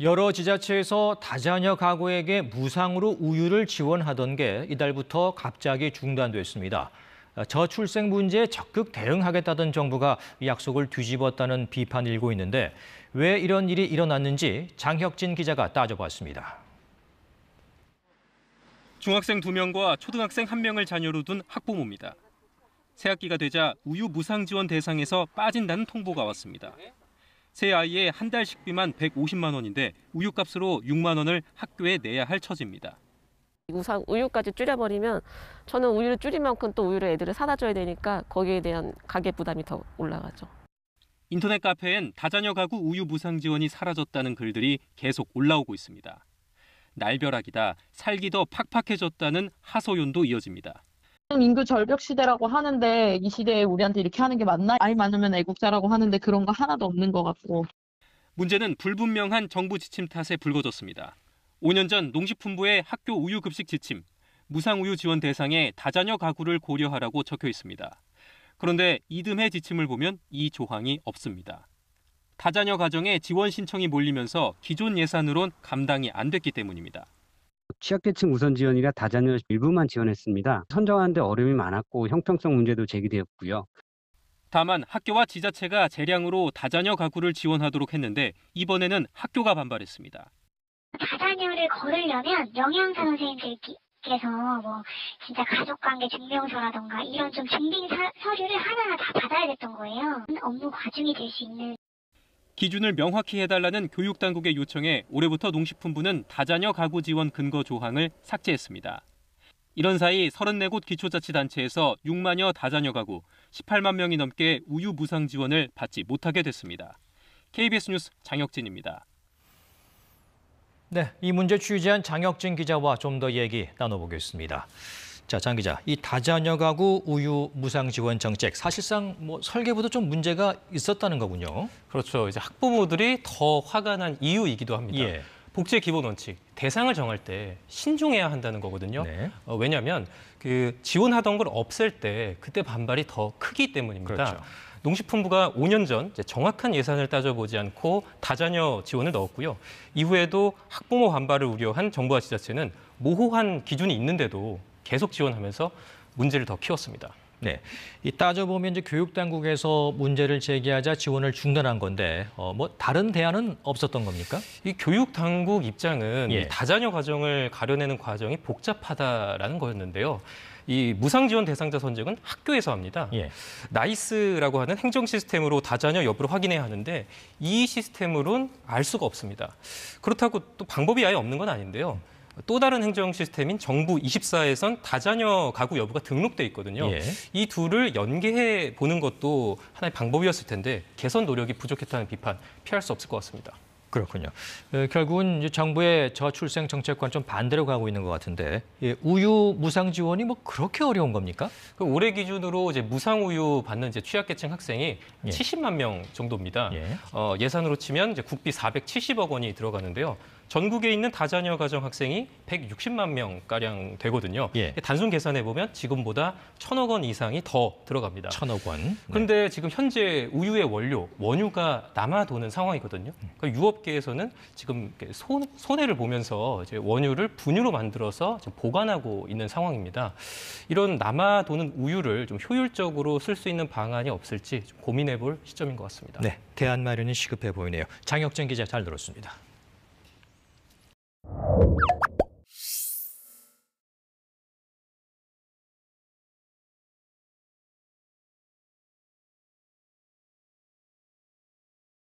여러 지자체에서 다자녀 가구에게 무상으로 우유를 지원하던 게 이달부터 갑자기 중단됐습니다. 저출생 문제에 적극 대응하겠다던 정부가 약속을 뒤집었다는 비판이 일고 있는데 왜 이런 일이 일어났는지 장혁진 기자가 따져봤습니다. 중학생 2명과 초등학생 1명을 자녀로 둔 학부모입니다. 새학기가 되자 우유 무상 지원 대상에서 빠진다는 통보가 왔습니다. 새 아이의 한 달 식비만 150만 원인데 우유값으로 6만 원을 학교에 내야 할 처지입니다. 우상 우유까지 줄여버리면 저는 우유를 줄인 만큼 또 우유를 애들을 사다 줘야 되니까 거기에 대한 가계 부담이 더 올라가죠. 인터넷 카페엔 다자녀 가구 우유 무상 지원이 사라졌다는 글들이 계속 올라오고 있습니다. 날벼락이다, 살기 더 팍팍해졌다는 하소연도 이어집니다. 인구 절벽 시대라고 하는데 이 시대에 우리한테 이렇게 하는 게 맞나? 아이 많으면 애국자라고 하는데 그런 거 하나도 없는 것 같고. 문제는 불분명한 정부 지침 탓에 불거졌습니다. 5년 전 농식품부의 학교 우유 급식 지침, 무상 우유 지원 대상에 다자녀 가구를 고려하라고 적혀 있습니다. 그런데 이듬해 지침을 보면 이 조항이 없습니다. 다자녀 가정에 지원 신청이 몰리면서 기존 예산으론 감당이 안 됐기 때문입니다. 취약계층 우선 지원이라 다자녀 일부만 지원했습니다. 선정하는데 어려움이 많았고 형평성 문제도 제기되었고요. 다만 학교와 지자체가 재량으로 다자녀 가구를 지원하도록 했는데 이번에는 학교가 반발했습니다. 다자녀를 거르려면 영양사 선생님들께서 진짜 가족관계 증명서라던가 이런 좀 증빙 서류를 하나하나 다 받아야 됐던 거예요. 업무 과중이 될 수 있는. 기준을 명확히 해달라는 교육당국의 요청에 올해부터 농식품부는 다자녀 가구 지원 근거 조항을 삭제했습니다. 이런 사이 34곳 기초자치단체에서 6만여 다자녀 가구, 18만 명이 넘게 우유 무상 지원을 받지 못하게 됐습니다. KBS 뉴스 장혁진입니다. 네, 이 문제 취재한 장혁진 기자와 좀 더 얘기 나눠보겠습니다. 자, 장 기자, 이 다자녀 가구 우유 무상 지원 정책 사실상 설계부터 좀 문제가 있었다는 거군요. 그렇죠. 이제 학부모들이 더 화가 난 이유이기도 합니다. 예. 복지의 기본 원칙, 대상을 정할 때 신중해야 한다는 거거든요. 네. 왜냐하면 지원하던 걸 없앨 때 그때 반발이 더 크기 때문입니다. 그렇죠. 농식품부가 5년 전 정확한 예산을 따져보지 않고 다자녀 지원을 넣었고요. 이후에도 학부모 반발을 우려한 정부와 지자체는 모호한 기준이 있는데도 계속 지원하면서 문제를 더 키웠습니다. 네, 이 따져보면 이제 교육당국에서 문제를 제기하자 지원을 중단한 건데 다른 대안은 없었던 겁니까? 이 교육당국 입장은 예. 이 다자녀 가정을 가려내는 과정이 복잡하다라는 거였는데요. 이 무상 지원 대상자 선정은 학교에서 합니다. 예. 나이스라고 하는 행정 시스템으로 다자녀 여부를 확인해야 하는데 이 시스템으로는 알 수가 없습니다. 그렇다고 또 방법이 아예 없는 건 아닌데요. 또 다른 행정 시스템인 정부 24에선 다자녀 가구 여부가 등록돼 있거든요. 예. 이 둘을 연계해 보는 것도 하나의 방법이었을 텐데 개선 노력이 부족했다는 비판 피할 수 없을 것 같습니다. 그렇군요. 결국은 이제 정부의 저출생 정책과는 좀 반대로 가고 있는 것 같은데 우유 무상 지원이 그렇게 어려운 겁니까? 올해 기준으로 이제 무상 우유 받는 취약계층 학생이 예. 70만 명 정도입니다. 예. 예산으로 치면 이제 국비 470억 원이 들어가는데요. 전국에 있는 다자녀 가정 학생이 160만 명 가량 되거든요. 예. 단순 계산해 보면 지금보다 1,000억 원 이상이 더 들어갑니다. 1,000억 원. 네. 그런데 지금 현재 우유의 원유가 남아도는 상황이거든요. 그러니까 유업계에서는 지금 손해를 보면서 이제 원유를 분유로 만들어서 지금 보관하고 있는 상황입니다. 이런 남아도는 우유를 좀 효율적으로 쓸 수 있는 방안이 없을지 좀 고민해 볼 시점인 것 같습니다. 네, 대안 마련이 시급해 보이네요. 장혁진 기자 잘 들었습니다.